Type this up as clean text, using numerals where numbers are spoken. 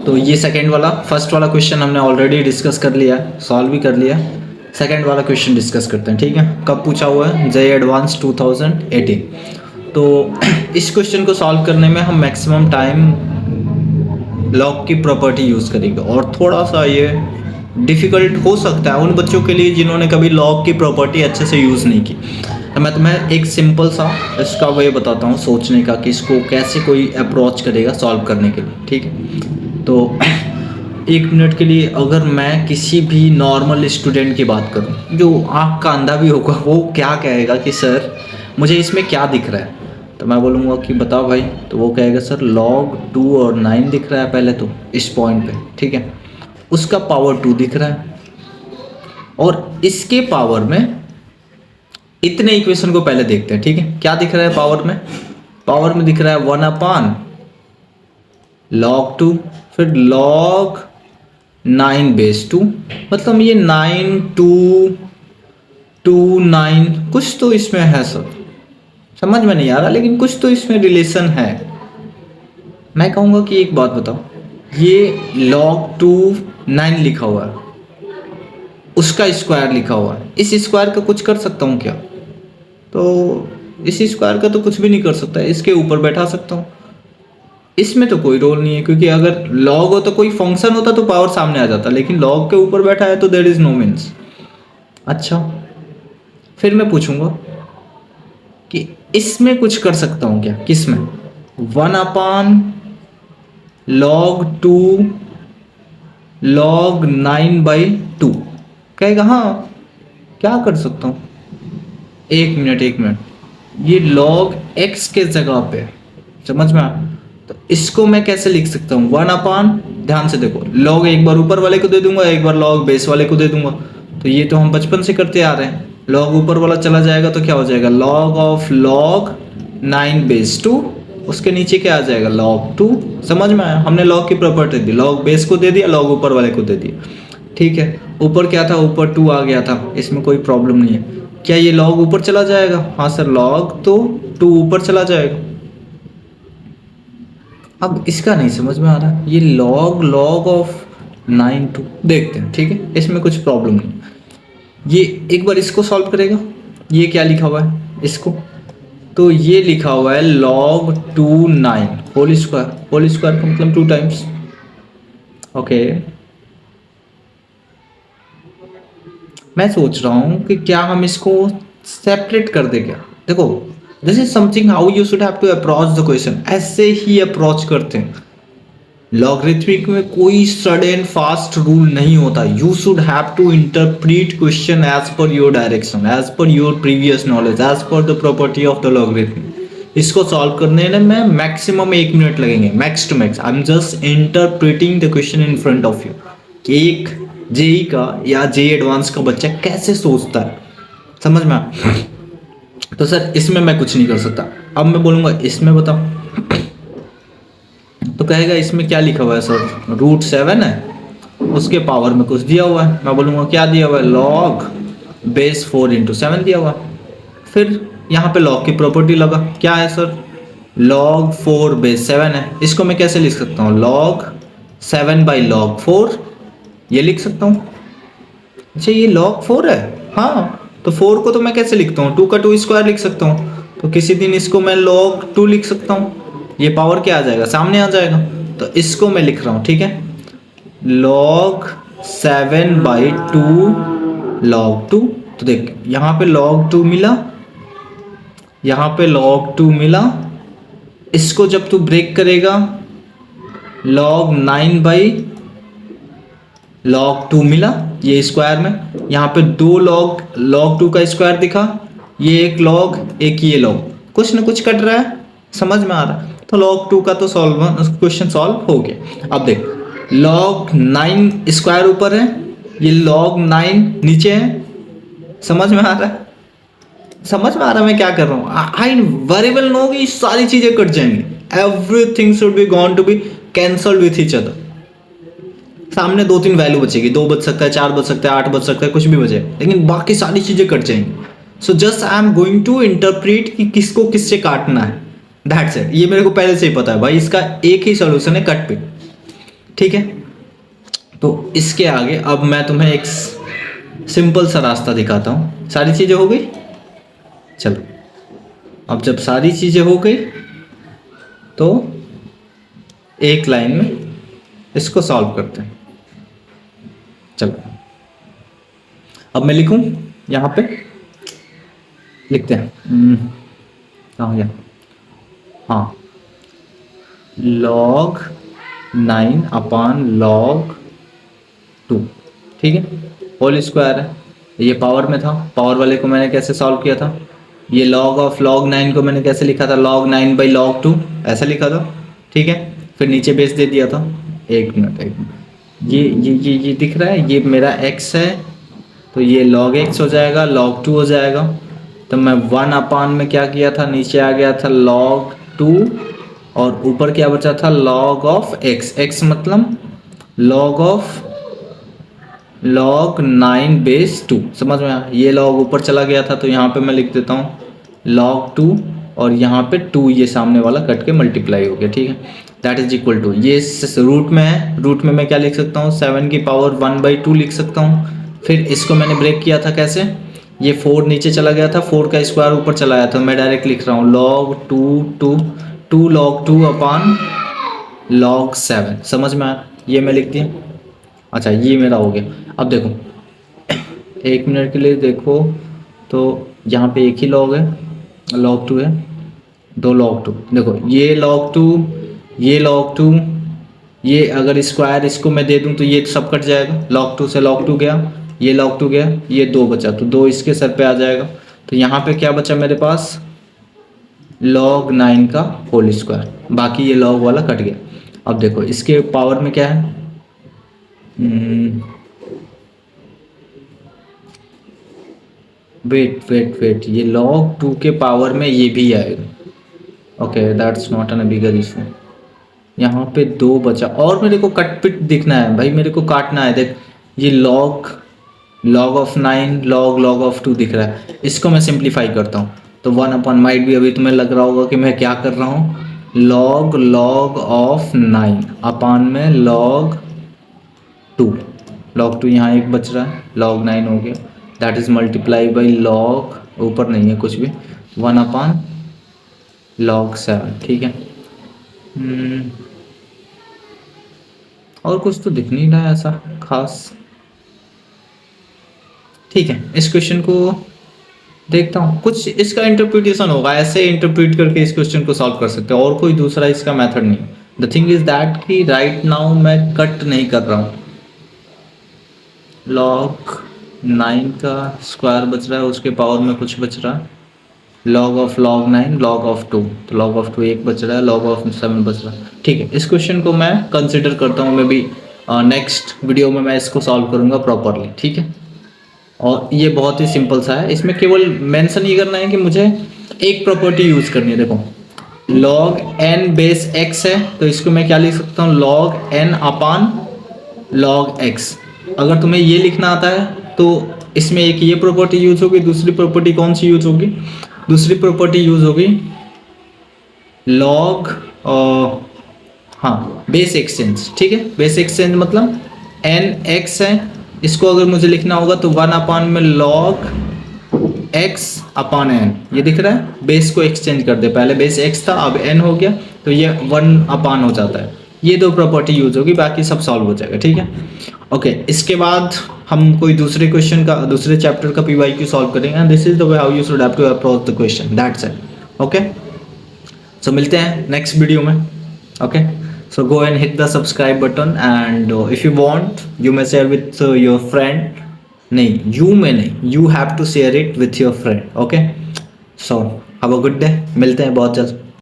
तो ये सेकंड वाला, फर्स्ट वाला क्वेश्चन हमने ऑलरेडी डिस्कस कर लिया, सॉल्व भी कर लिया। सेकंड वाला क्वेश्चन डिस्कस करते हैं, ठीक है। कब पूछा हुआ है? जे एडवांस 2018। तो इस क्वेश्चन को सॉल्व करने में हम मैक्सिमम टाइम लॉग की प्रॉपर्टी यूज़ करेंगे, और थोड़ा सा ये डिफ़िकल्ट हो सकता है उन बच्चों के लिए जिन्होंने कभी लॉग की प्रॉपर्टी अच्छे से यूज़ नहीं की। तो मैं तुम्हें एक सिंपल सा इसका वे बताता हूँ सोचने का कि इसको कैसे कोई अप्रोच करेगा सॉल्व करने के लिए, ठीक है। तो 1 मिनट के लिए अगर मैं किसी भी नॉर्मल स्टूडेंट की बात करूं जो आँख का अंधा भी होगा, वो क्या कहेगा कि सर मुझे इसमें क्या दिख रहा है, तो मैं बोलूँगा कि बताओ भाई, तो वो कहेगा सर log 2 और 9 दिख रहा है पहले तो इस पॉइंट पे, ठीक है। उसका पावर 2 दिख रहा है, और इसके पावर में इतने इक्वेशन को पहले देखते हैं, ठीक है। क्या दिख रहा है पावर में? पावर में दिख रहा है 1 log 2, फिर log 9 बेस 2, मतलब ये 9 2 2 9 कुछ तो इसमें है सर, समझ में नहीं आ रहा, लेकिन कुछ तो इसमें रिलेशन है। मैं कहूँगा कि एक बात बताओ, ये log 2 9 लिखा हुआ है, उसका स्क्वायर लिखा हुआ है, इस स्क्वायर का कुछ कर सकता हूँ क्या? तो इस स्क्वायर का तो कुछ भी नहीं कर सकता, इसके ऊपर बैठा सकता हूँ, इसमें तो कोई रोल नहीं है, क्योंकि अगर लॉग हो तो कोई फंक्शन होता तो पावर सामने आ जाता, लेकिन लॉग के ऊपर बैठा है तो देयर इज नो मीन्स। अच्छा, फिर मैं पूछूंगा कि इसमें कुछ कर सकता हूँ क्या? किसमें? 1/log 2 log 9/2 कहेगा हाँ, क्या कर सकता हूँ? एक मिनट, ये log x के जगह पे, समझ में आया? तो इसको मैं कैसे लिख सकता हूँ? 1/, ध्यान से देखो, log एक बार ऊपर वाले को दे दूंगा, एक बार log बेस वाले को दे दूंगा, तो ये तो हम बचपन से करते आ रहे हैं। log ऊपर वाला चला जाएगा तो क्या हो जाएगा? log 9 बेस 2, उसके नीचे क्या आ जाएगा? log 2। समझ में आया? हमने log की प्रॉपर्टी दी, log बेस को दे दिया, log ऊपर वाले को दे दिया, ठीक है। ऊपर क्या था? ऊपर 2 आ गया था, इसमें कोई प्रॉब्लम नहीं है। क्या ये log ऊपर चला जाएगा? हाँ सर, log तो 2 ऊपर चला जाएगा। अब इसका नहीं समझ में आ रहा, ये log ऑफ 9 2 देखते हैं, ठीक है, इसमें कुछ प्रॉब्लम नहीं। ये एक बार इसको सॉल्व करेगा, ये क्या लिखा हुआ है इसको? तो ये लिखा हुआ है log 2 9 होल स्क्वायर का मतलब 2 टाइम्स, ओके। मैं सोच रहा हूँ कि क्या हम इसको सेपरेट कर दे क्या? देखो, this is something how you should have to approach the question, ऐसे ही अप्रोच करते हैं। लॉगरिथमिक में कोई सडन फास्ट रूल नहीं होता, you should have to interpret question as per your direction, as per your previous knowledge, as per the property of the logarithm. इसको solve करने में मैक्सिमम 1 मिनट लगेंगे, max to max. I am just interpreting the question in front of you कि एक JEE का या जे advance का बच्चा कैसे सोचता है, समझ में आया? तो सर इसमें मैं कुछ नहीं कर सकता। अब मैं बोलूँगा इसमें बताओ, तो कहेगा इसमें क्या लिखा हुआ है सर? √7 है, उसके पावर में कुछ दिया हुआ है। मैं बोलूँगा क्या दिया हुआ है? log बेस 4 × 7 दिया हुआ है। फिर यहाँ पे log की प्रॉपर्टी लगा, क्या है सर? log 4 बेस 7 है, इसको मैं कैसे लिख सकता हूँ? log 7/log 4, ये लिख सकता हूँ। अच्छा, ये log 4 है, हाँ, तो 4 को तो मैं कैसे लिखता हूँ? 2 का 2 स्क्वायर लिख सकता हूँ, तो किसी दिन इसको मैं log 2 लिख सकता हूँ, ये पावर क्या आ जाएगा? सामने आ जाएगा। तो इसको मैं लिख रहा हूँ, ठीक है, log 7/2 log 2। तो देख, यहाँ पे log 2 मिला, यहाँ पे log 2 मिला, इसको जब तू ब्रेक करेगा log 9/log 2 मिला, ये स्क्वायर में, यहाँ पे 2 log 2 का स्क्वायर दिखा, ये एक log एक ये log, कुछ ना कुछ कट रहा है, समझ में आ रहा है? तो log 2 का तो क्वेश्चन सॉल्व हो गया। अब देख, log 9 स्क्वायर ऊपर है, ये log 9 नीचे है, समझ में आ रहा है? समझ में आ रहा है मैं क्या कर रहा हूँ? आई वेरी वेल नो कि सारी चीजें कट जाएंगी, everything should be gone to be cancelled with each other. सामने 2-3 वैल्यू बचेगी, 2 बच सकता है, 4 बच सकता है, 8 बच सकता है, कुछ भी बचे, लेकिन बाकी सारी चीजें कट जाएंगी। So just I am going to interpret कि किसको किससे काटना है, दैट्स इट। ये मेरे को पहले से ही पता है भाई, इसका एक ही सोल्यूशन है, कट पिट। ठीक है। तो इसके आगे अब मैं तुम्हें एक सिंपल सा रास्ता दिखाता हूँ। सारी चीज़ें हो गई, चलो अब जब सारी चीज़ें हो गई तो एक लाइन में इसको सॉल्व करते हैं। चलो अब मैं लिखूं, यहाँ पे लिखते हैं। कहाँ गया, हाँ, log 9 अपान log 2, ठीक है, होल स्क्वायर है। ये पावर में था, पावर वाले को मैंने कैसे सॉल्व किया था, ये log ऑफ log 9 को मैंने कैसे लिखा था, log 9 बाई log 2 ऐसा लिखा था, ठीक है। फिर नीचे बेस दे दिया था। एक मिनट, ये दिख रहा है, ये मेरा x है, तो ये log x हो जाएगा, log 2 हो जाएगा। तो मैं 1 अपान में क्या किया था, नीचे आ गया था log 2 और ऊपर क्या बचा था, log ऑफ x, x मतलब log ऑफ log 9 बेस 2, समझ में आया। ये log ऊपर चला गया था तो यहाँ पे मैं लिख देता हूँ log 2 और यहाँ पे 2 ये सामने वाला कट के मल्टीप्लाई हो गया, ठीक है। दैट इज इक्वल टू, ये रूट में है, रूट में मैं क्या लिख सकता हूँ, 7 की पावर 1/2 लिख सकता हूँ। फिर इसको मैंने ब्रेक किया था कैसे, ये 4 नीचे चला गया था, 4 का स्क्वायर ऊपर चला आया था, मैं डायरेक्ट लिख रहा हूँ log 2 log 2 अपान log 7, समझ में आया, ये मैं लिख दिया। अच्छा ये मेरा हो गया। अब देखो एक मिनट के लिए देखो, तो यहाँ पे एक ही log है, log 2 है, 2 log 2, देखो ये log 2, ये log 2, ये अगर स्क्वायर इसको मैं दे दूं तो ये सब कट जाएगा, log 2 से log 2 गया, ये log 2 गया, ये 2 बचा, तो 2 इसके सर पे आ जाएगा। तो यहाँ पे क्या बचा मेरे पास, log 9 का होल स्क्वायर, बाकी ये log वाला कट गया। अब देखो इसके पावर में क्या है, वेट, ये log 2 के पावर में ये भी आएगा। Okay that's not an bigger issue. यहाँ पे 2 बचा और मेरे को कट पिट दिखना है भाई, मेरे को काटना है। देख ये log ऑफ 9 log ऑफ 2 दिख रहा है, इसको मैं सिंप्लीफाई करता हूँ तो 1 अपॉन माइट भी, अभी तुम्हें लग रहा होगा कि मैं क्या कर रहा हूँ, log ऑफ 9 अपान में log 2 यहाँ एक बच रहा है, log 9 हो गया, that is multiply by log, ऊपर नहीं है कुछ भी, 1 अपान log 7, ठीक है। और कुछ तो दिख नहीं रहा है ऐसा खास, ठीक है। इस क्वेश्चन को देखता हूँ, कुछ इसका इंटरप्रिटेशन होगा, ऐसे इंटरप्रिट करके इस क्वेश्चन को सॉल्व कर सकते हैं, और कोई दूसरा इसका मेथड नहीं। द थिंग इज दैट कि राइट नाउ मैं कट नहीं कर रहा हूँ, log 9 का स्क्वायर बच रहा है, उसके पावर में कुछ बच रहा है, log of log 9 log of 2, तो log ऑफ 2 एक बच रहा है, log ऑफ 7 बच रहा है, ठीक है। इस क्वेश्चन को मैं कंसिडर करता हूँ, मैं भी नेक्स्ट वीडियो में मैं इसको सॉल्व करूँगा प्रॉपरली, ठीक है। और ये बहुत ही सिंपल सा है, इसमें केवल मेंशन ये करना है कि मुझे एक प्रॉपर्टी यूज़ करनी है। देखो log n बेस x है, तो इसको मैं क्या लिख सकता हूँ, log n अपान log x। अगर तुम्हें ये लिखना आता है तो इसमें एक ये प्रॉपर्टी यूज होगी, दूसरी प्रॉपर्टी कौन सी यूज होगी, दूसरी प्रॉपर्टी यूज होगी log हाँ बेस एक्सचेंज, ठीक है। बेस एक्सचेंज मतलब nx है, इसको अगर मुझे लिखना होगा तो 1 अपान में log x अपान n, ये दिख रहा है, बेस को एक्सचेंज कर दे, पहले बेस x था अब n हो गया, तो ये 1 अपान हो जाता है। ये 2 प्रॉपर्टी यूज होगी, बाकी सब सॉल्व हो जाएगा, ठीक है। ओके इसके बाद हम कोई दूसरे क्वेश्चन का, दूसरे चैप्टर का PYQ सॉल्व करेंगे, and this is the way how you should have to approach the question, that's it. Okay so मिलते हैं नेक्स्ट वीडियो में। Okay so go and hit the subscribe button, and if you want you may share with your friend, नहीं you may नहीं, you have to share it with your friend, okay so have a good day, मिलते हैं बहुत जल्द।